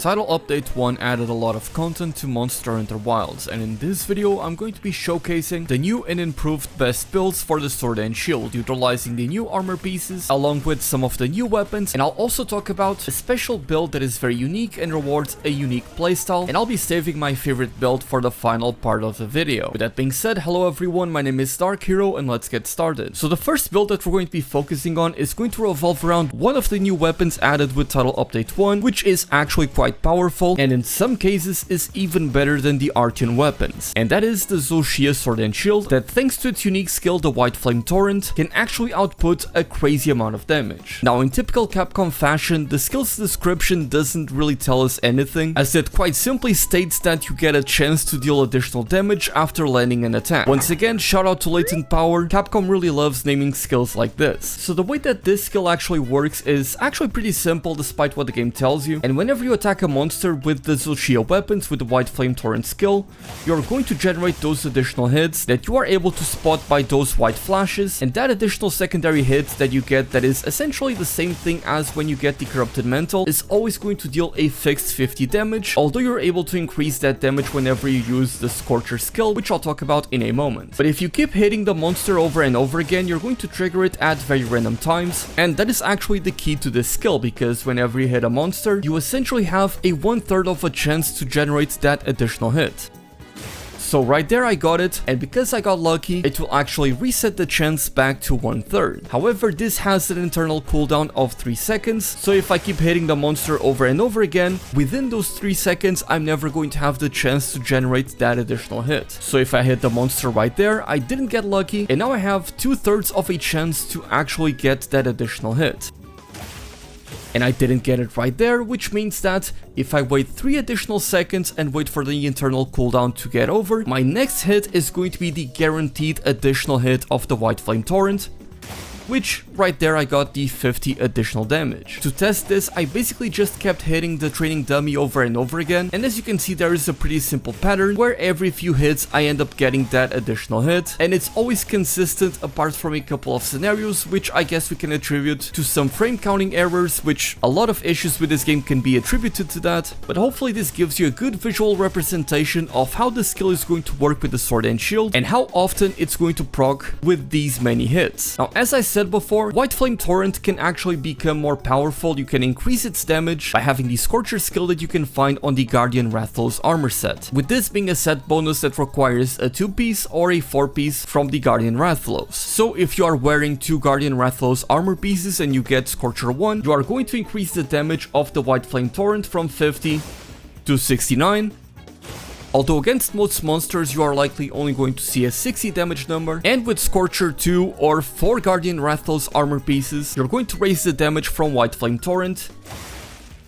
Title Update 1 added a lot of content to Monster Hunter Wilds, and in this video I'm going to be showcasing the new and improved best builds for the sword and shield, utilizing the new armor pieces along with some of the new weapons, and I'll also talk about a special build that is very unique and rewards a unique playstyle, and I'll be saving my favorite build for the final part of the video. With that being said, hello everyone, my name is Dark Hero and let's get started. So the first build that we're going to be focusing on is going to revolve around one of the new weapons added with Title Update 1, which is actually quite powerful and in some cases is even better than the Artian weapons. And that is the Zoshia Sword and Shield that, thanks to its unique skill, the White Flame Torrent, can actually output a crazy amount of damage. Now in typical Capcom fashion, the skill's description doesn't really tell us anything, as it quite simply states that you get a chance to deal additional damage after landing an attack. Once again, shout out to Latent Power, Capcom really loves naming skills like this. So the way that this skill actually works is actually pretty simple despite what the game tells you, and whenever you attack a monster with the Zoshia weapons with the White Flame Torrent skill, you're going to generate those additional hits that you are able to spot by those white flashes, and that additional secondary hit that you get that is essentially the same thing as when you get the Corrupted Mantle is always going to deal a fixed 50 damage, although you're able to increase that damage whenever you use the Scorcher skill, which I'll talk about in a moment. But if you keep hitting the monster over and over again, you're going to trigger it at very random times, and that is actually the key to this skill, because whenever you hit a monster, you essentially have a 1/3 of a chance to generate that additional hit. So right there I got it, and because I got lucky, it will actually reset the chance back to 1/3. However, this has an internal cooldown of 3 seconds, so if I keep hitting the monster over and over again, within those 3 seconds I'm never going to have the chance to generate that additional hit. So if I hit the monster right there, I didn't get lucky, and now I have 2/3 of a chance to actually get that additional hit. And I didn't get it right there, which means that if I wait 3 additional seconds and wait for the internal cooldown to get over, my next hit is going to be the guaranteed additional hit of the White Flame Torrent, which right there I got the 50 additional damage. To test this, I basically just kept hitting the training dummy over and over again, and as you can see there is a pretty simple pattern where every few hits I end up getting that additional hit, and it's always consistent apart from a couple of scenarios which I guess we can attribute to some frame counting errors, which a lot of issues with this game can be attributed to that, but hopefully this gives you a good visual representation of how the skill is going to work with the sword and shield and how often it's going to proc with these many hits. Now as I said before, White Flame Torrent can actually become more powerful. You can increase its damage by having the Scorcher skill that you can find on the Guardian Rathalos armor set, with this being a set bonus that requires a 2-piece or a 4-piece from the Guardian Rathalos. So if you are wearing 2 Guardian Rathalos armor pieces and you get Scorcher 1, you are going to increase the damage of the White Flame Torrent from 50 to 69. Although against most monsters you are likely only going to see a 60 damage number, and with Scorcher 2 or 4 Guardian Rathalos armor pieces, you're going to raise the damage from White Flame Torrent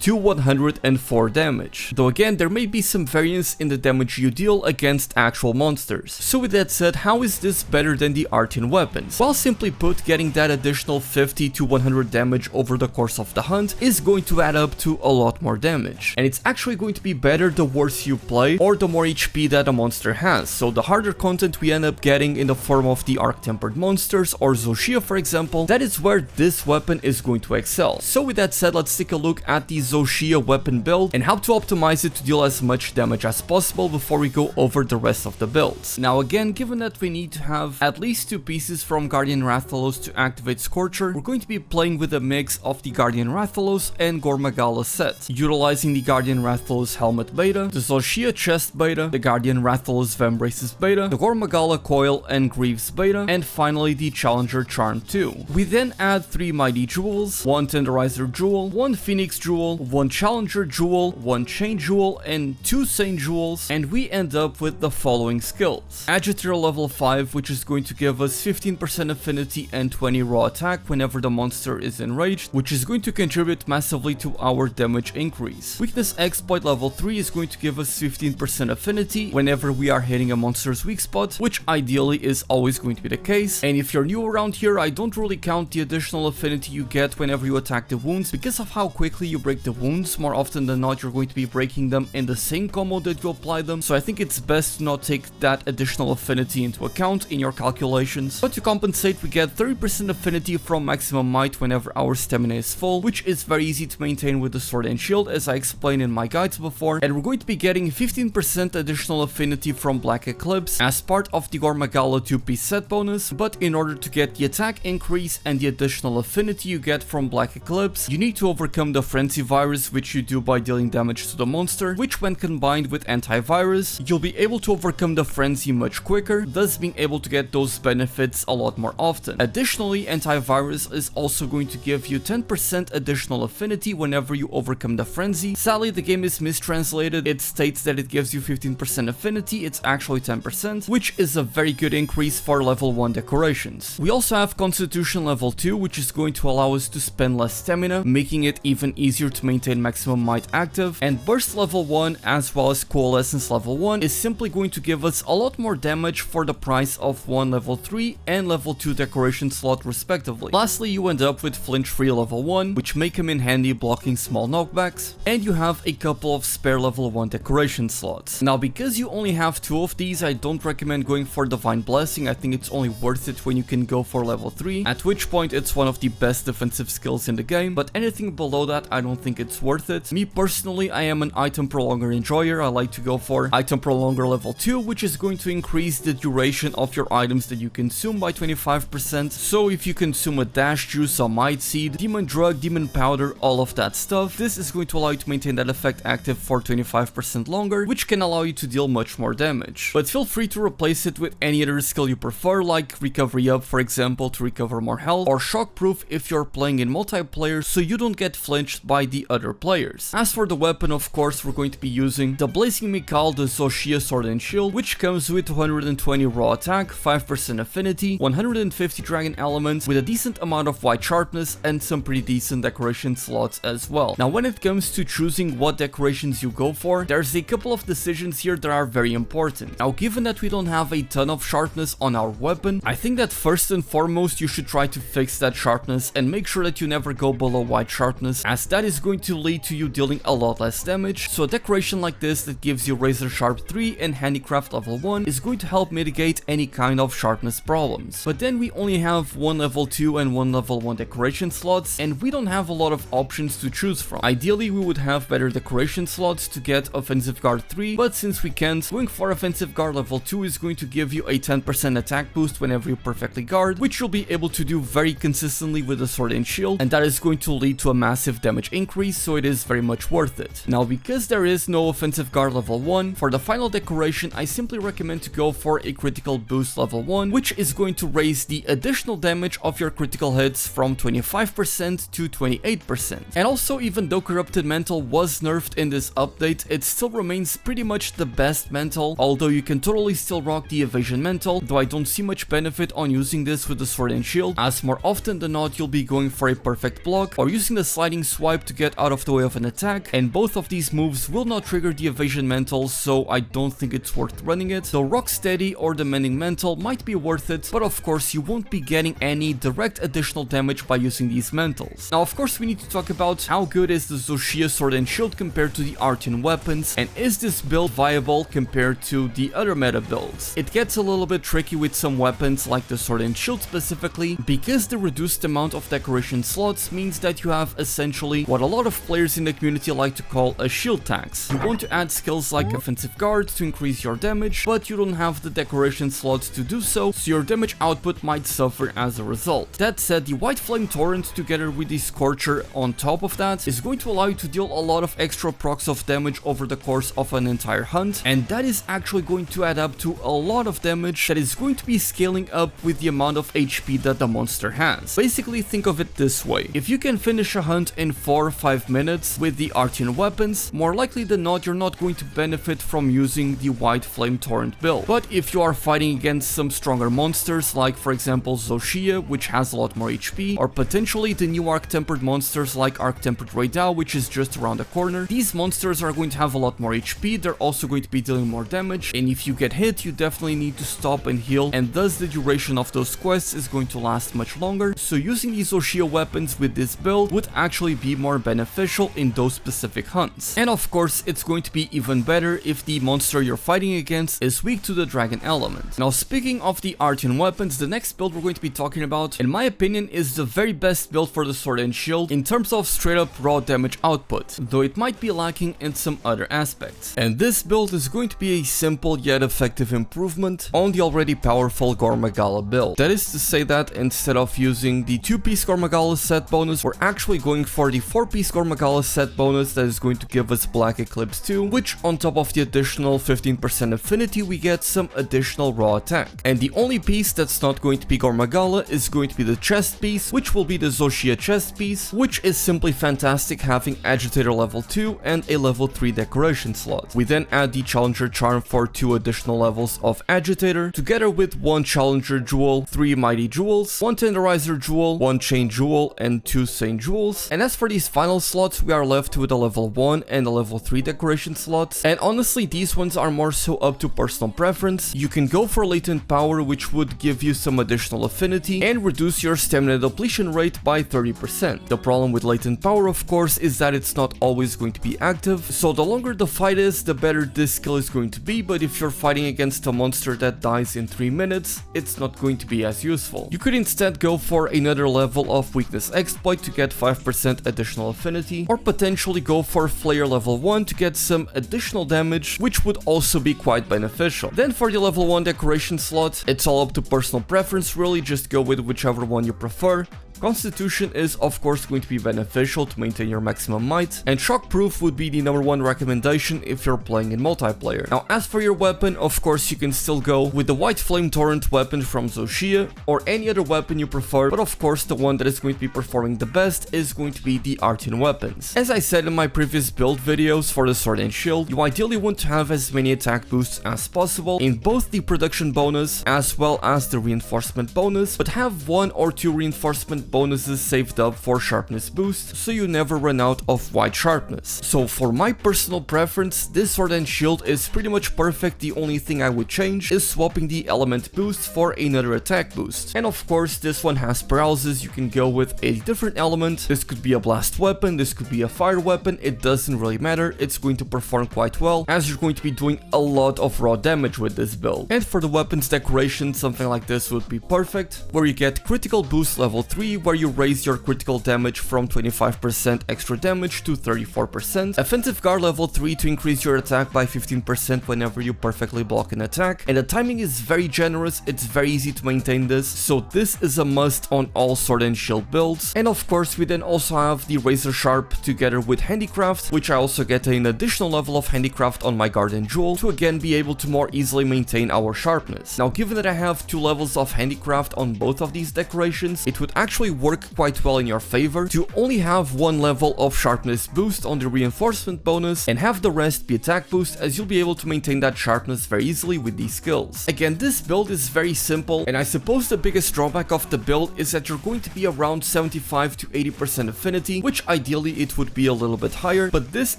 to 104 damage. Though again, there may be some variance in the damage you deal against actual monsters. So with that said, how is this better than the Artian weapons? Well, simply put, getting that additional 50 to 100 damage over the course of the hunt is going to add up to a lot more damage. And it's actually going to be better the worse you play or the more HP that a monster has. So the harder content we end up getting in the form of the Arc-Tempered monsters or Zoshia for example, that is where this weapon is going to excel. So with that said, let's take a look at the Zoshia weapon build and how to optimize it to deal as much damage as possible before we go over the rest of the builds. Now again, given that we need to have at least 2 pieces from Guardian Rathalos to activate Scorcher, we're going to be playing with a mix of the Guardian Rathalos and Gormagala set, utilizing the Guardian Rathalos Helmet Beta, the Zoshia Chest Beta, the Guardian Rathalos Vambraces Beta, the Gormagala Coil and Greaves Beta, and finally the Challenger Charm 2. We then add 3 Mighty Jewels, 1 Tenderizer Jewel, 1 Phoenix Jewel, 1 Challenger Jewel, 1 Chain Jewel, and 2 Saint Jewels, and we end up with the following skills. Agitator level 5, which is going to give us 15% affinity and 20 raw attack whenever the monster is enraged, which is going to contribute massively to our damage increase. Weakness Exploit level 3 is going to give us 15% affinity whenever we are hitting a monster's weak spot, which ideally is always going to be the case. And if you're new around here, I don't really count the additional affinity you get whenever you attack the wounds because of how quickly you break with the wounds. More often than not, you're going to be breaking them in the same combo that you apply them, so I think it's best to not take that additional affinity into account in your calculations. But to compensate, we get 30% affinity from maximum might whenever our stamina is full, which is very easy to maintain with the sword and shield, as I explained in my guides before. And we're going to be getting 15% additional affinity from Black Eclipse as part of the Gormagala 2-piece set bonus. But in order to get the attack increase and the additional affinity you get from Black Eclipse, you need to overcome the Frenzy Virus, which you do by dealing damage to the monster, which when combined with Antivirus, you'll be able to overcome the Frenzy much quicker, thus being able to get those benefits a lot more often. Additionally, Antivirus is also going to give you 10% additional affinity whenever you overcome the Frenzy. Sadly, the game is mistranslated. It states that it gives you 15% affinity, it's actually 10%, which is a very good increase for level 1 decorations. We also have Constitution level 2, which is going to allow us to spend less stamina, making it even easier to maintain maximum might active, and Burst level 1 as well as Coalescence level 1 is simply going to give us a lot more damage for the price of one level 3 and level 2 decoration slot respectively. Lastly, you end up with Flinch Free level 1, which may come in handy blocking small knockbacks, and you have a couple of spare level 1 decoration slots. Now, because you only have 2 of these, I don't recommend going for Divine Blessing. I think it's only worth it when you can go for level 3, at which point it's one of the best defensive skills in the game, but anything below that I don't think it's worth it. Me personally, I am an item prolonger enjoyer. I like to go for item prolonger level 2, which is going to increase the duration of your items that you consume by 25%. So if you consume a dash juice, a might seed, demon drug, demon powder, all of that stuff, this is going to allow you to maintain that effect active for 25% longer, which can allow you to deal much more damage. But feel free to replace it with any other skill you prefer, like Recovery Up for example to recover more health, or Shockproof if you're playing in multiplayer so you don't get flinched by the other players. As for the weapon, of course, we're going to be using the Blazing Mikal, the Zoshia Sword and Shield, which comes with 220 raw attack, 5% affinity, 150 dragon elements with a decent amount of white sharpness and some pretty decent decoration slots as well. Now, when it comes to choosing what decorations you go for, there's a couple of decisions here that are very important. Now, given that we don't have a ton of sharpness on our weapon, I think that first and foremost you should try to fix that sharpness and make sure that you never go below white sharpness, as that is going to lead to you dealing a lot less damage. So a decoration like this that gives you Razor Sharp 3 and Handicraft level 1 is going to help mitigate any kind of sharpness problems. But then we only have one level 2 and one level 1 decoration slots, and we don't have a lot of options to choose from. Ideally, we would have better decoration slots to get Offensive Guard 3, but since we can't, going for Offensive Guard level 2 is going to give you a 10% attack boost whenever you perfectly guard, which you'll be able to do very consistently with the Sword and Shield, and that is going to lead to a massive damage increase, so it is very much worth it. Now, because there is no Offensive Guard level 1, for the final decoration I simply recommend to go for a Critical Boost level 1, which is going to raise the additional damage of your critical hits from 25% to 28%. And also, even though Corrupted Mantle was nerfed in this update, it still remains pretty much the best mantle, although you can totally still rock the Evasion Mantle, though I don't see much benefit on using this with the Sword and Shield, as more often than not you'll be going for a perfect block or using the sliding swipe to get out of the way of an attack, and both of these moves will not trigger the Evasion Mantle, so I don't think it's worth running it. The Rocksteady or the Mending Mantle might be worth it, but of course you won't be getting any direct additional damage by using these mantles. Now, of course, we need to talk about how good is the Zoshia Sword and Shield compared to the Artian weapons, and is this build viable compared to the other meta builds. It gets a little bit tricky with some weapons like the Sword and Shield specifically, because the reduced amount of decoration slots means that you have essentially what a lot of players in the community like to call a shield tax. You want to add skills like Offensive Guard to increase your damage, but you don't have the decoration slots to do so, so your damage output might suffer as a result. That said, the White Flame Torrent together with the Scorcher on top of that is going to allow you to deal a lot of extra procs of damage over the course of an entire hunt, and that is actually going to add up to a lot of damage that is going to be scaling up with the amount of HP that the monster has. Basically, think of it this way: if you can finish a hunt in 4 or 5 minutes with the Artian weapons, more likely than not you're not going to benefit from using the White Flame Torrent build. But if you are fighting against some stronger monsters, like for example Zoshia, which has a lot more HP, or potentially the new Arc-Tempered monsters like Arc-Tempered Raidao, which is just around the corner, these monsters are going to have a lot more HP, they're also going to be dealing more damage, and if you get hit, you definitely need to stop and heal, and thus the duration of those quests is going to last much longer, so using these Zoshia weapons with this build would actually be more beneficial beneficial in those specific hunts. And of course, it's going to be even better if the monster you're fighting against is weak to the dragon element. Now, speaking of the Artian weapons, the next build we're going to be talking about, in my opinion, is the very best build for the sword and shield in terms of straight up raw damage output, though it might be lacking in some other aspects. And this build is going to be a simple yet effective improvement on the already powerful Gormagala build. That is to say that instead of using the 2-piece Gormagala set bonus, we're actually going for the 4-piece Gormagala set bonus that is going to give us Black Eclipse 2, which on top of the additional 15% affinity, we get some additional raw attack. And the only piece that's not going to be Gormagala is going to be the chest piece, which will be the Zoshia chest piece, which is simply fantastic, having Agitator level 2 and a level 3 decoration slot. We then add the Challenger Charm for 2 additional levels of Agitator, together with 1 Challenger Jewel, 3 Mighty Jewels, 1 Tenderizer Jewel, 1 Chain Jewel, and 2 Saint Jewels. And as for these final slots, we are left with a level 1 and a level 3 decoration slots. And honestly, these ones are more so up to personal preference. You can go for Latent Power, which would give you some additional affinity and reduce your stamina depletion rate by 30%. The problem with Latent Power, of course, is that it's not always going to be active, so the longer the fight is, the better this skill is going to be, but if you're fighting against a monster that dies in 3 minutes, it's not going to be as useful. You could instead go for another level of Weakness Exploit to get 5% additional affinity, or potentially go for Flayer level 1 to get some additional damage, which would also be quite beneficial. Then for the level 1 decoration slot, it's all up to personal preference really, just go with whichever one you prefer. Constitution is of course going to be beneficial to maintain your maximum might, and Shockproof would be the #1 recommendation if you're playing in multiplayer. Now, as for your weapon, of course you can still go with the white Flame Torrent weapon from Zoshia, or any other weapon you prefer, but of course the one that is going to be performing the best is going to be the Artian weapons. As I said in my previous build videos for the sword and shield, you ideally want to have as many attack boosts as possible in both the production bonus as well as the reinforcement bonus, but have 1 or 2 reinforcement bonuses saved up for sharpness boost, so you never run out of white sharpness. So for my personal preference, this sword and shield is pretty much perfect. The only thing I would change is swapping the element boost for another attack boost. And of course, this one has paralysis. You can go with a different element. This could be a blast weapon, this could be a fire weapon, it doesn't really matter. It's going to perform quite well, as you're going to be doing a lot of raw damage with this build. And for the weapons decoration, something like this would be perfect, where you get critical boost level 3, where you raise your critical damage from 25% extra damage to 34%, offensive guard level 3 to increase your attack by 15% whenever you perfectly block an attack, and the timing is very generous. It's very easy to maintain this, so this is a must on all sword and shield builds. And of course, we then also have the Razor Sharp together with Handicraft, which I also get an additional level of Handicraft on my Guardian Jewel to again be able to more easily maintain our sharpness. Now, given that I have 2 levels of Handicraft on both of these decorations, it would actually work quite well in your favor to only have 1 level of sharpness boost on the reinforcement bonus and have the rest be attack boost, as you'll be able to maintain that sharpness very easily with these skills. Again, this build is very simple, and I suppose the biggest drawback of the build is that you're going to be around 75 to 80% affinity, which ideally it would be a little bit higher, but this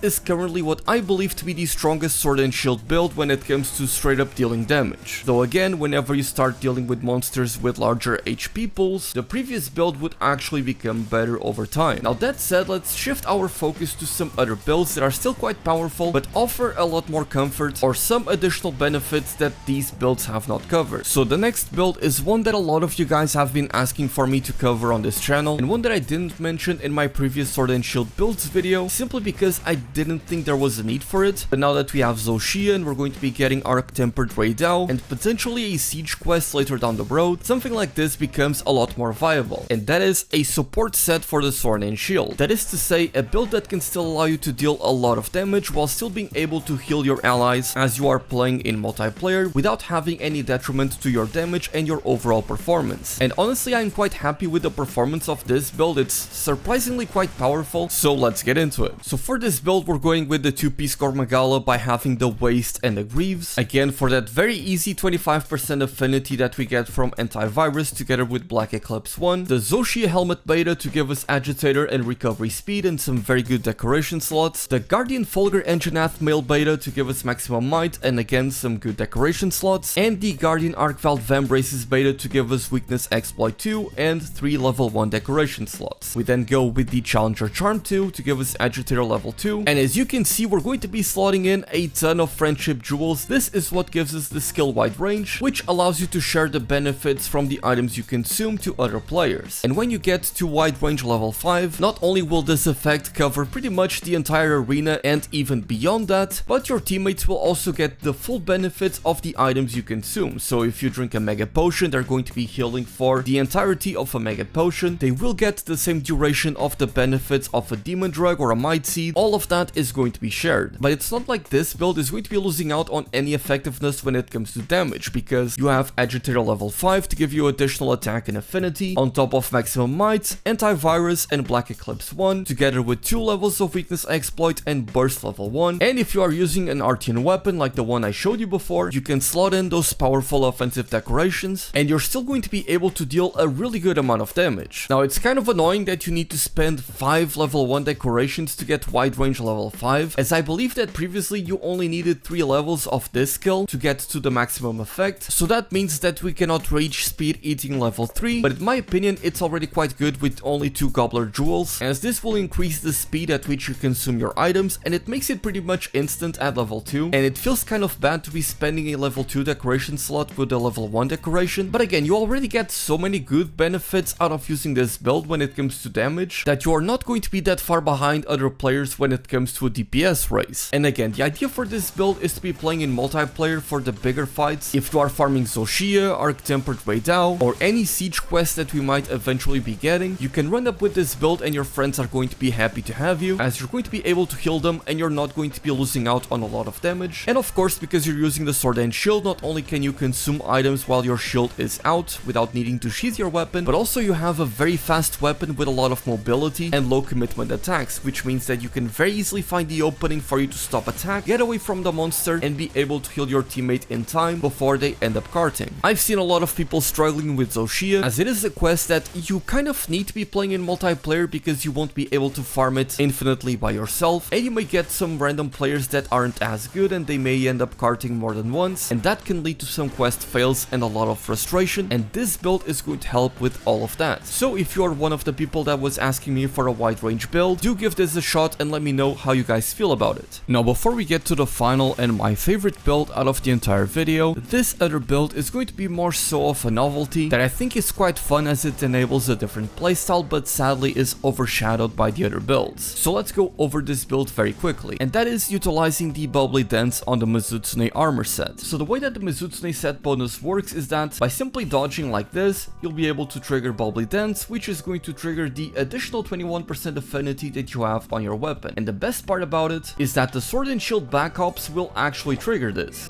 is currently what I believe to be the strongest sword and shield build when it comes to straight up dealing damage. Though again, whenever you start dealing with monsters with larger HP pools, the previous build would actually become better over time. Now that said, let's shift our focus to some other builds that are still quite powerful but offer a lot more comfort or some additional benefits that these builds have not covered. So the next build is one that a lot of you guys have been asking for me to cover on this channel, and one that I didn't mention in my previous sword and shield builds video simply because I didn't think there was a need for it. But now that we have Zoshia and we're going to be getting Arc Tempered Raidao and potentially a siege quest later down the road, something like this becomes a lot more viable, and that is a support set for the sword and shield. That is to say, a build that can still allow you to deal a lot of damage while still being able to heal your allies as you are playing in multiplayer without having any detriment to your damage and your overall performance. And honestly, I'm quite happy with the performance of this build. It's surprisingly quite powerful, so let's get into it. So for this build, we're going with the 2-piece Gormagala by having the Waist and the Greaves. Again, for that very easy 25% affinity that we get from Antivirus together with Black Eclipse 1, the Zoshia Helmet Beta to give us Agitator and recovery speed and some very good decoration slots, the Guardian Fulgur Engineath Mail Beta to give us maximum might and again some good decoration slots, and the Guardian Arcveld Vambraces Beta to give us Weakness Exploit 2 and 3 level 1 decoration slots. We then go with the Challenger Challenger Charm 2 to give us Agitator level 2. And as you can see, we're going to be slotting in a ton of Friendship Jewels. This is what gives us the skill wide range, which allows you to share the benefits from the items you consume to other players. And when you get to wide range level 5, not only will this effect cover pretty much the entire arena and even beyond that, but your teammates will also get the full benefits of the items you consume. So if you drink a Mega Potion, they're going to be healing for the entirety of a Mega Potion. They will get the same duration of the benefits of a Demon Drug or a Might Seed. All of that is going to be shared. But it's not like this build is going to be losing out on any effectiveness when it comes to damage, because you have Agitator level 5 to give you additional attack and affinity, on top of Maximum Might, Antivirus and Black Eclipse 1, together with 2 levels of Weakness Exploit and Burst level 1. And if you are using an Artian weapon like the one I showed you before, you can slot in those powerful offensive decorations, and you're still going to be able to deal a really good amount of damage. Now, it's kind of annoying that you need to spend 5 level 1 decorations to get wide range level 5, as I believe that previously you only needed 3 levels of this skill to get to the maximum effect, so that means that we cannot reach Speed Eating level 3, but in my opinion it's already quite good with only 2 Gobbler Jewels, as this will increase the speed at which you consume your items, and it makes it pretty much instant at level 2, and it feels kind of bad to be spending a level 2 decoration slot with a level 1 decoration, but again, you already get so many good benefits out of using this build when it comes to damage, that you are not going to be that far behind other players when it comes to a DPS race. And again, the idea for this build is to be playing in multiplayer for the bigger fights. If you are farming Zoshia, Arc-Tempered Raidao, or any siege quest that we might eventually be getting, you can run up with this build and your friends are going to be happy to have you, as you're going to be able to heal them and you're not going to be losing out on a lot of damage. And of course, because you're using the Sword and Shield, not only can you consume items while your shield is out without needing to sheath your weapon, but also you have a very fast weapon with a lot of mobility and low commitment attacks, which means that you can very easily find the opening for you to stop attack, get away from the monster, and be able to heal your teammate in time before they end up carting. I've seen a lot of people struggling with Zoshia, as it is a quest that you kind of need to be playing in multiplayer because you won't be able to farm it infinitely by yourself, and you may get some random players that aren't as good and they may end up carting more than once, and that can lead to some quest fails and a lot of frustration, and this build is going to help with all of that. So if you are one of the people that was asking me for a wide range build, do give this a shot and let me know how you guys feel about it. Now, before we get to the final and my favorite build out of the entire video, this other build is going to be more so of a novelty that I think is quite fun, as it enables a different playstyle, but sadly is overshadowed by the other builds. So let's go over this build very quickly, and that is utilizing the Bubbly Dance on the Mizutsune armor set. So the way that the Mizutsune set bonus works is that by simply dodging like this, you'll be able to trigger Bubbly Dance, which is going to trigger the additional 21% affinity that you have on your weapon. And the best part about it is that the Sword and Shield back hops will actually trigger this.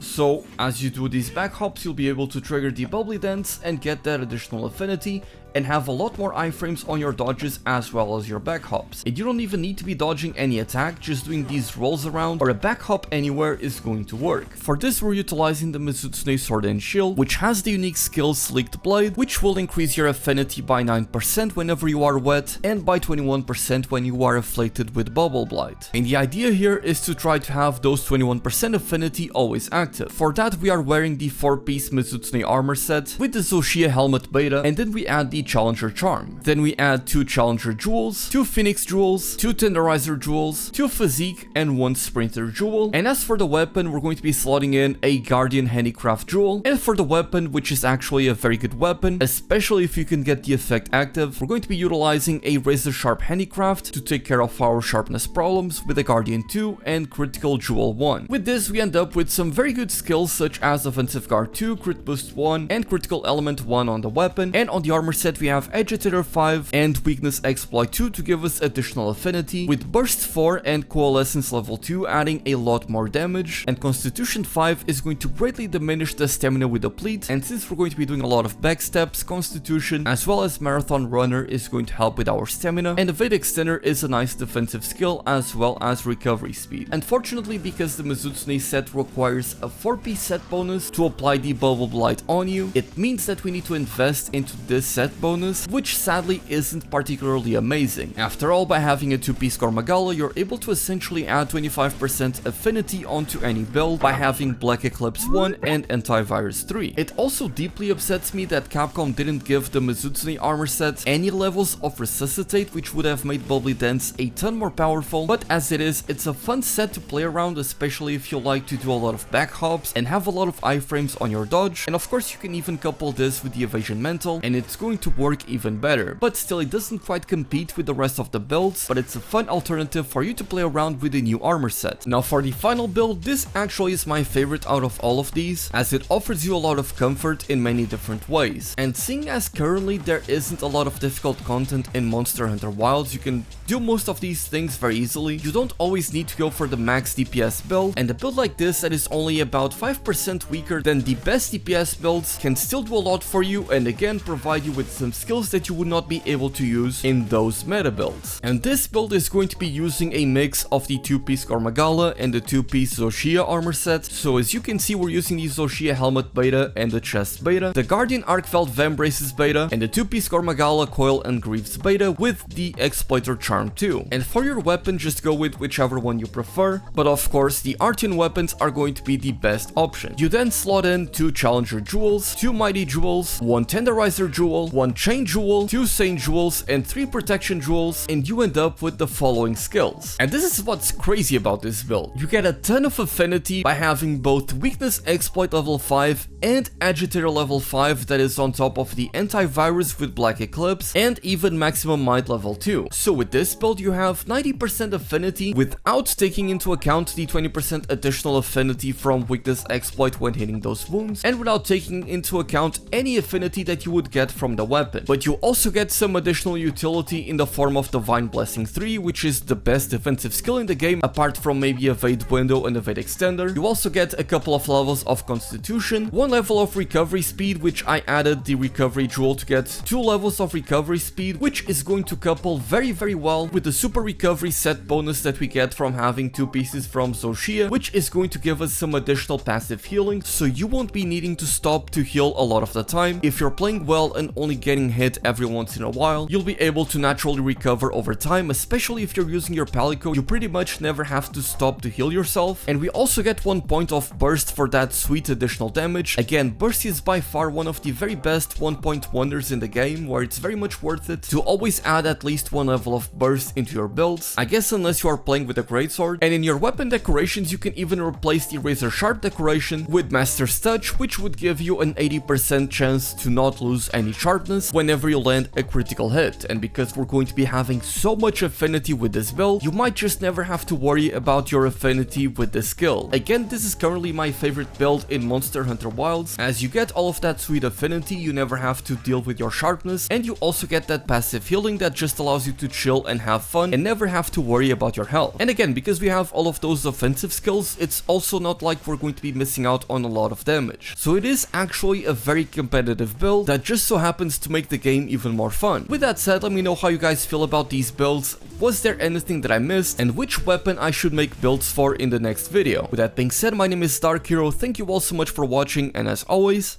So as you do these back hops, you'll be able to trigger the Bubbly Dance and get that additional affinity, and have a lot more iframes on your dodges as well as your back hops. And you don't even need to be dodging any attack, just doing these rolls around or a back hop anywhere is going to work. For this, we're utilizing the Mizutsune Sword and Shield, which has the unique skill Sleeked Blade, which will increase your affinity by 9% whenever you are wet, and by 21% when you are afflicted with Bubble Blight. And the idea here is to try to have those 21% affinity always active. For that, we are wearing the 4-piece Mizutsune armor set with the Zoshia helmet beta, and then we add the Challenger Charm. Then we add 2 Challenger Jewels, 2 Phoenix Jewels, 2 Tenderizer Jewels, 2 Physique, and 1 Sprinter Jewel. And as for the weapon, we're going to be slotting in a Guardian Handicraft Jewel. And for the weapon, which is actually a very good weapon, especially if you can get the effect active, we're going to be utilizing a Razor Sharp Handicraft to take care of our sharpness problems with a Guardian 2 and Critical Jewel 1. With this, we end up with some very good skills such as Offensive Guard 2, Crit Boost 1, and Critical Element 1 on the weapon. And on the armor set, we have Agitator 5 and Weakness Exploit 2 to give us additional affinity, with Burst 4 and Coalescence level 2 adding a lot more damage, and Constitution 5 is going to greatly diminish the stamina we deplete, and since we're going to be doing a lot of backsteps, Constitution as well as Marathon Runner is going to help with our stamina, and Evade Extender is a nice defensive skill as well as recovery speed. Unfortunately, because the Mizutsune set requires a 4-piece set bonus to apply the Bubble Blight on you, it means that we need to invest into this set set bonus, which sadly isn't particularly amazing. After all, by having a 2-piece Gormagala, you're able to essentially add 25% affinity onto any build by having Black Eclipse 1 and Antivirus 3. It also deeply upsets me that Capcom didn't give the Mizutsune armor set any levels of Resuscitate, which would have made Bubbly Dance a ton more powerful, but as it is, it's a fun set to play around, especially if you like to do a lot of back hops and have a lot of iframes on your dodge, and of course you can even couple this with the evasion mental and it's going to work even better. But still, it doesn't quite compete with the rest of the builds, but it's a fun alternative for you to play around with the new armor set. Now for the final build, this actually is my favorite out of all of these, as it offers you a lot of comfort in many different ways. And seeing as currently there isn't a lot of difficult content in Monster Hunter Wilds, you can do most of these things very easily. You don't always need to go for the max DPS build, and a build like this that is only about 5% weaker than the best DPS builds can still do a lot for you, and again provide you with some skills that you would not be able to use in those meta builds. And this build is going to be using a mix of the 2-piece Gormagala and the 2-piece Zoshia armor set. So as you can see, we're using the Zoshia helmet beta and the chest beta, the Guardian Arcveld Vambraces beta, and the 2-piece Gormagala Coil and Greaves beta with the Exploiter Charm too. And for your weapon, just go with whichever one you prefer, but of course the Artian weapons are going to be the best option. You then slot in 2 Challenger Jewels, 2 Mighty Jewels, 1 Tenderizer Jewel, 1 Chain Jewel, 2 Saint Jewels, and 3 Protection Jewels, and you end up with the following skills. And this is what's crazy about this build. You get a ton of affinity by having both Weakness Exploit level 5 and Agitator level 5 that is on top of the Antivirus with Black Eclipse, and even Maximum Might level 2. So with this build you have 90% affinity without taking into account the 20% additional affinity from Weakness Exploit when hitting those wounds, and without taking into account any affinity that you would get from the weapon. But you also get some additional utility in the form of Divine Blessing 3, which is the best defensive skill in the game apart from maybe Evade Window and Evade Extender. You also get a couple of levels of Constitution, 1 level of Recovery Speed, which I added the Recovery Jewel to get 2 levels of Recovery Speed, which is going to couple very well with the Super Recovery set bonus that we get from having 2 pieces from Zoshia, which is going to give us some additional passive healing, so you won't be needing to stop to heal a lot of the time. If you're playing well and only getting hit every once in a while, you'll be able to naturally recover over time, especially if you're using your Palico. You pretty much never have to stop to heal yourself. And we also get 1 point of burst for that sweet additional damage. Again, burst is by far one of the very best 1-point wonders in the game, where it's very much worth it to always add at least 1 level of burst into your builds, I guess, unless you are playing with a greatsword. And in your weapon decorations, you can even replace the Razor Sharp decoration with Master's Touch, which would give you an 80% chance to not lose any sharpness whenever you land a critical hit. And because we're going to be having so much affinity with this build, you might just never have to worry about your affinity with the skill. Again, this is currently my favorite build in Monster Hunter Wilds, as you get all of that sweet affinity, you never have to deal with your sharpness, and you also get that passive healing that just allows you to chill and have fun and never have to worry about your health. And again, because we have all of those offensive skills, it's also not like we're going to be missing out on a lot of damage. So it is actually a very competitive build that just so happens to make the game even more fun. With that said, let me know how you guys feel about these builds. Was there anything that I missed, and which weapon I should make builds for in the next video? With that being said, my name is Dark Hero, thank you all so much for watching, and as always,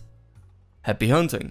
happy hunting!